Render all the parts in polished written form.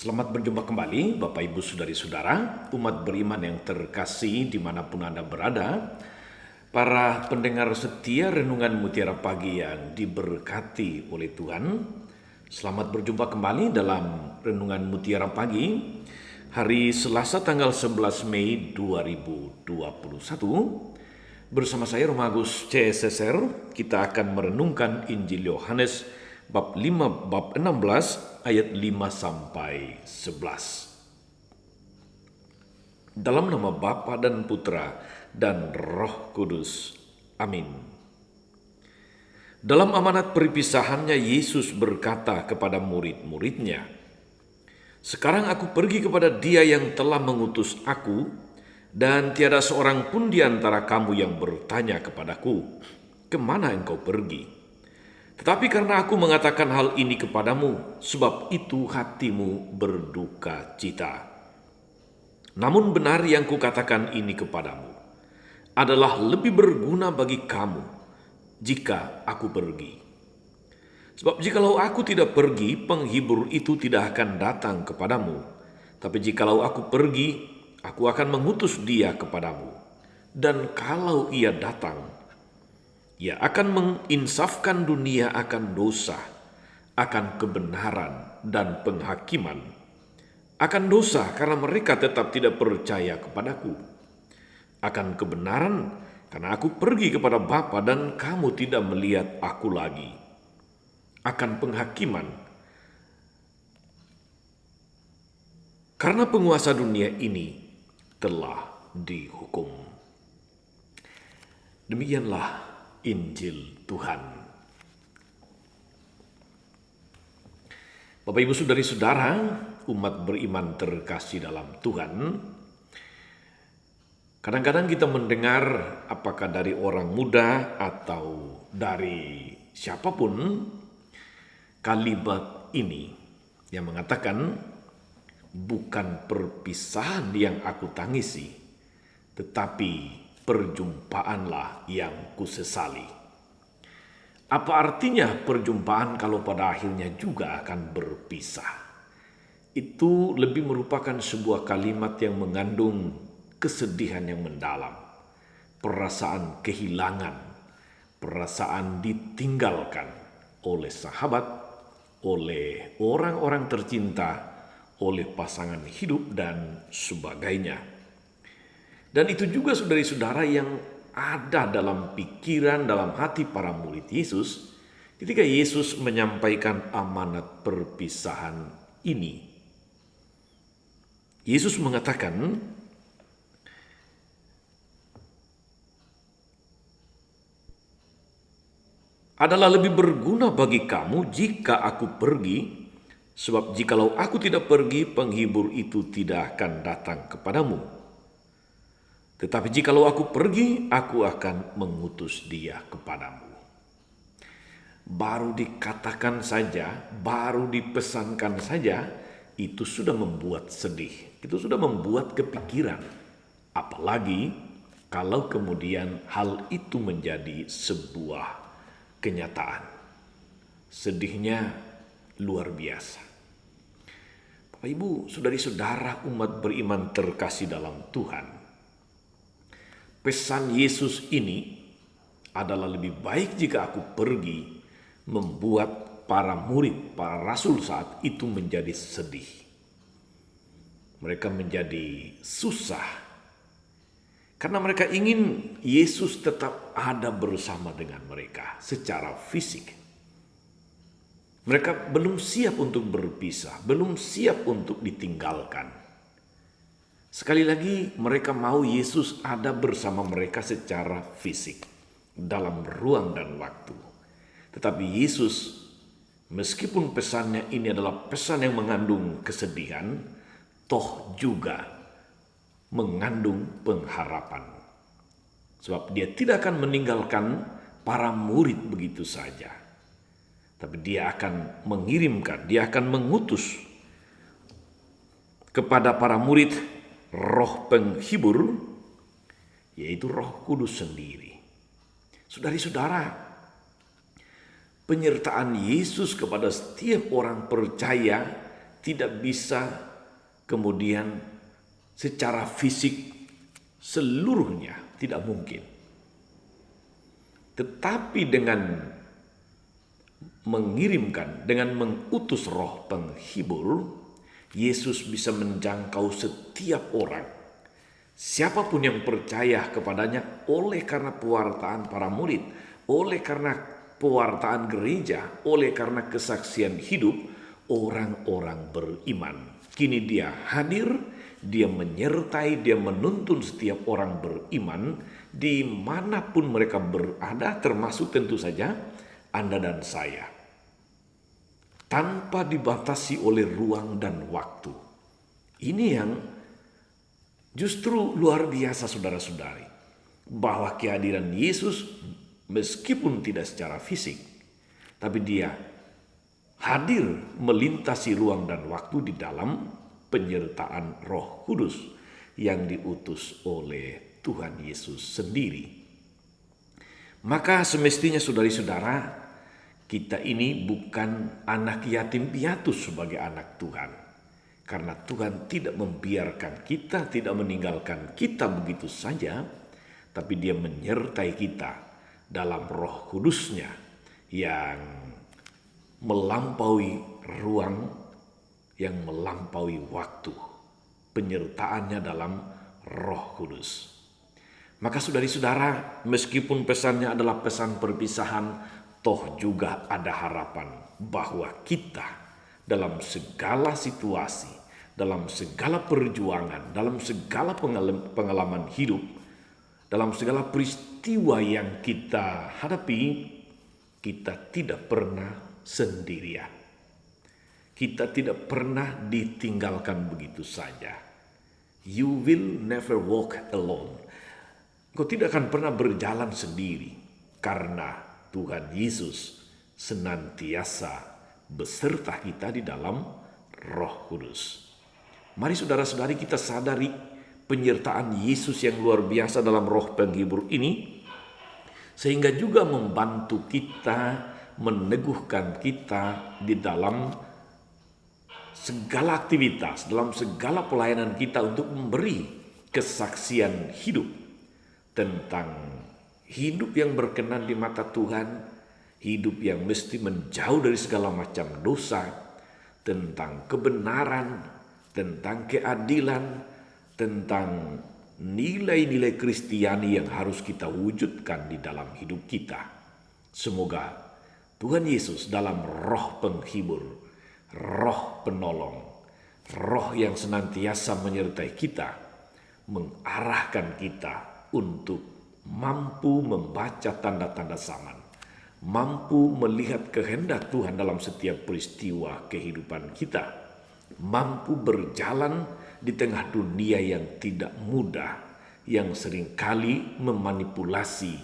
Selamat berjumpa kembali Bapak Ibu Saudari-saudara, umat beriman yang terkasih dimanapun Anda berada. Para pendengar setia Renungan Mutiara Pagi yang diberkati oleh Tuhan. Selamat berjumpa kembali dalam Renungan Mutiara Pagi hari Selasa tanggal 11 Mei 2021. Bersama saya Romagus CSSR, kita akan merenungkan Injil Yohanes bab 16 ayat 5 sampai 11. Dalam nama Bapa dan Putra dan Roh Kudus. Amin. Dalam amanat perpisahannya, Yesus berkata kepada murid-muridnya, "Sekarang aku pergi kepada Dia yang telah mengutus aku, dan tiada seorang pun di antara kamu yang bertanya kepadaku, 'Kemana engkau pergi?' Tetapi karena aku mengatakan hal ini kepadamu, sebab itu hatimu berduka cita. Namun benar yang kukatakan ini kepadamu adalah lebih berguna bagi kamu jika aku pergi. Sebab jikalau aku tidak pergi, penghibur itu tidak akan datang kepadamu. Tapi jikalau aku pergi, aku akan mengutus Dia kepadamu. Dan kalau Ia datang, Ia akan menginsafkan dunia akan dosa, akan kebenaran dan penghakiman. Akan dosa karena mereka tetap tidak percaya kepadaku. Akan kebenaran karena aku pergi kepada Bapa dan kamu tidak melihat aku lagi. Akan penghakiman karena penguasa dunia ini telah dihukum." Demikianlah Injil Tuhan. Bapak Ibu Saudari-saudara, umat beriman terkasih dalam Tuhan, kadang-kadang kita mendengar apakah dari orang muda atau dari siapapun kalimat ini yang mengatakan, "Bukan perpisahan yang aku tangisi, tetapi perjumpaanlah yang kusesali." Apa artinya perjumpaan kalau pada akhirnya juga akan berpisah? Itu lebih merupakan sebuah kalimat yang mengandung kesedihan yang mendalam, perasaan kehilangan, perasaan ditinggalkan oleh sahabat, oleh orang-orang tercinta, oleh pasangan hidup dan sebagainya. Dan itu juga saudari-saudara yang ada dalam pikiran, dalam hati para murid Yesus ketika Yesus menyampaikan amanat perpisahan ini. Yesus mengatakan, "Adalah lebih berguna bagi kamu jika aku pergi, sebab jikalau aku tidak pergi, penghibur itu tidak akan datang kepadamu. Tetapi jikalau aku pergi, aku akan mengutus Dia kepadamu." Baru dikatakan saja, baru dipesankan saja, itu sudah membuat sedih. Itu sudah membuat kepikiran. Apalagi kalau kemudian hal itu menjadi sebuah kenyataan. Sedihnya luar biasa. Bapak Ibu, saudari-saudara umat beriman terkasih dalam Tuhan, pesan Yesus ini adalah lebih baik jika aku pergi, membuat para murid, para rasul saat itu menjadi sedih. Mereka menjadi susah karena mereka ingin Yesus tetap ada bersama dengan mereka secara fisik. Mereka belum siap untuk berpisah, belum siap untuk ditinggalkan. Sekali lagi, mereka mau Yesus ada bersama mereka secara fisik, dalam ruang dan waktu. Tetapi Yesus, meskipun pesannya ini adalah pesan yang mengandung kesedihan, toh juga mengandung pengharapan. Sebab Dia tidak akan meninggalkan para murid begitu saja. Tapi Dia akan mengirimkan, Dia akan mengutus kepada para murid Roh penghibur, yaitu Roh Kudus sendiri. Saudari-saudara, penyertaan Yesus kepada setiap orang percaya tidak bisa kemudian secara fisik seluruhnya, tidak mungkin. Tetapi dengan mengirimkan, dengan mengutus roh penghibur, Yesus bisa menjangkau setiap orang. Siapapun yang percaya kepadanya oleh karena pewartaan para murid, oleh karena pewartaan gereja, oleh karena kesaksian hidup orang-orang beriman. Kini dia hadir, dia menyertai, dia menuntun setiap orang beriman dimanapun mereka berada, termasuk tentu saja Anda dan saya, tanpa dibatasi oleh ruang dan waktu. Ini yang justru luar biasa, saudara-saudari, bahwa kehadiran Yesus meskipun tidak secara fisik, tapi dia hadir melintasi ruang dan waktu di dalam penyertaan Roh Kudus yang diutus oleh Tuhan Yesus sendiri. Maka semestinya saudari-saudara, kita ini bukan anak yatim piatu sebagai anak Tuhan. Karena Tuhan tidak membiarkan kita, tidak meninggalkan kita begitu saja, tapi Dia menyertai kita dalam Roh Kudus-Nya yang melampaui ruang, yang melampaui waktu. Penyertaannya dalam Roh Kudus. Maka saudari-saudara, meskipun pesannya adalah pesan perpisahan, toh juga ada harapan bahwa kita dalam segala situasi, dalam segala perjuangan, dalam segala pengalaman hidup, dalam segala peristiwa yang kita hadapi, kita tidak pernah sendirian. Kita tidak pernah ditinggalkan begitu saja. You will never walk alone. Kau tidak akan pernah berjalan sendiri, karena Tuhan Yesus senantiasa beserta kita di dalam Roh Kudus. Mari saudara-saudari kita sadari penyertaan Yesus yang luar biasa dalam Roh Penghibur ini, sehingga juga membantu kita, meneguhkan kita di dalam segala aktivitas, dalam segala pelayanan kita untuk memberi kesaksian hidup tentang hidup yang berkenan di mata Tuhan, hidup yang mesti menjauh dari segala macam dosa, tentang kebenaran, tentang keadilan, tentang nilai-nilai Kristiani yang harus kita wujudkan di dalam hidup kita. Semoga Tuhan Yesus dalam Roh Penghibur, Roh Penolong, Roh yang senantiasa menyertai kita, mengarahkan kita untuk mampu membaca tanda-tanda zaman, mampu melihat kehendak Tuhan dalam setiap peristiwa kehidupan kita, mampu berjalan di tengah dunia yang tidak mudah, yang seringkali memanipulasi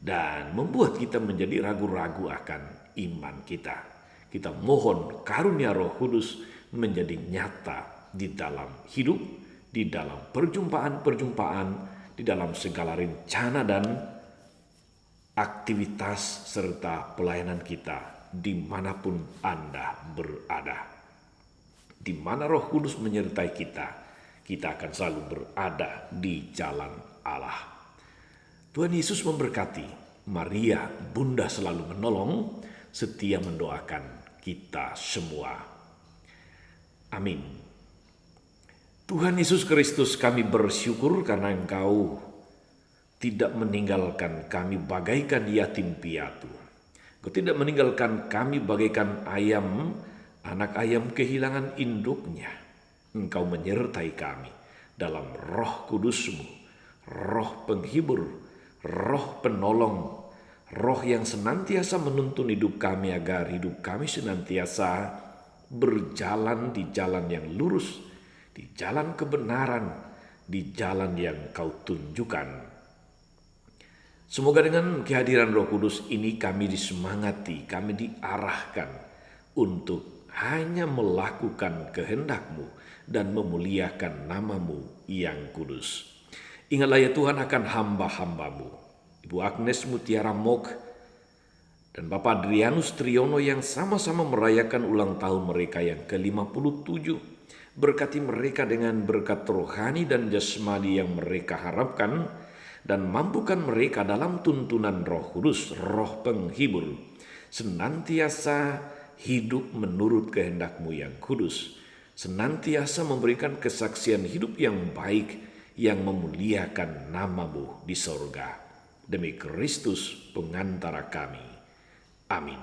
dan membuat kita menjadi ragu-ragu akan iman kita. Kita mohon karunia Roh Kudus menjadi nyata di dalam hidup, di dalam perjumpaan-perjumpaan, di dalam segala rencana dan aktivitas serta pelayanan kita dimanapun Anda berada. Di mana Roh Kudus menyertai kita, kita akan selalu berada di jalan Allah. Tuhan Yesus memberkati. Maria, Bunda selalu menolong, setia mendoakan kita semua. Amin. Tuhan Yesus Kristus, kami bersyukur karena Engkau tidak meninggalkan kami bagaikan yatim piatu. Engkau tidak meninggalkan kami bagaikan ayam, anak ayam kehilangan induknya. Engkau menyertai kami dalam Roh Kudus-Mu, Roh Penghibur, Roh Penolong, Roh yang senantiasa menuntun hidup kami agar hidup kami senantiasa berjalan di jalan yang lurus, di jalan kebenaran, di jalan yang Kau tunjukkan. Semoga dengan kehadiran Roh Kudus ini kami disemangati, kami diarahkan untuk hanya melakukan kehendak-Mu dan memuliakan nama-Mu yang kudus. Ingatlah ya Tuhan akan hamba-hamba-Mu, Ibu Agnes Mutiara Mok dan Bapak Adrianus Triono yang sama-sama merayakan ulang tahun mereka yang ke-57. Berkati mereka dengan berkat rohani dan jasmani yang mereka harapkan, dan mampukan mereka dalam tuntunan Roh Kudus, Roh Penghibur, senantiasa hidup menurut kehendak-Mu yang kudus, senantiasa memberikan kesaksian hidup yang baik yang memuliakan nama-Mu di sorga. Demi Kristus pengantara kami. Amin.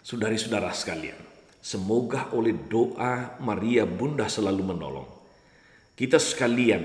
Saudari-saudara sekalian, semoga oleh doa Maria Bunda selalu menolong, kita sekalian,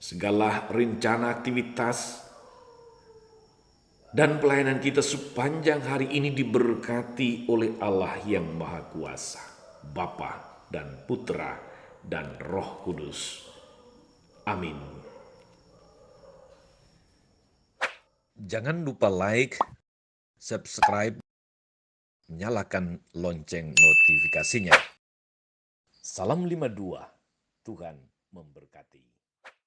segala rencana aktivitas dan pelayanan kita sepanjang hari ini diberkati oleh Allah yang Maha Kuasa, Bapa dan Putra dan Roh Kudus. Amin. Jangan lupa like, subscribe, nyalakan lonceng notifikasinya. Salam 52, Tuhan memberkati.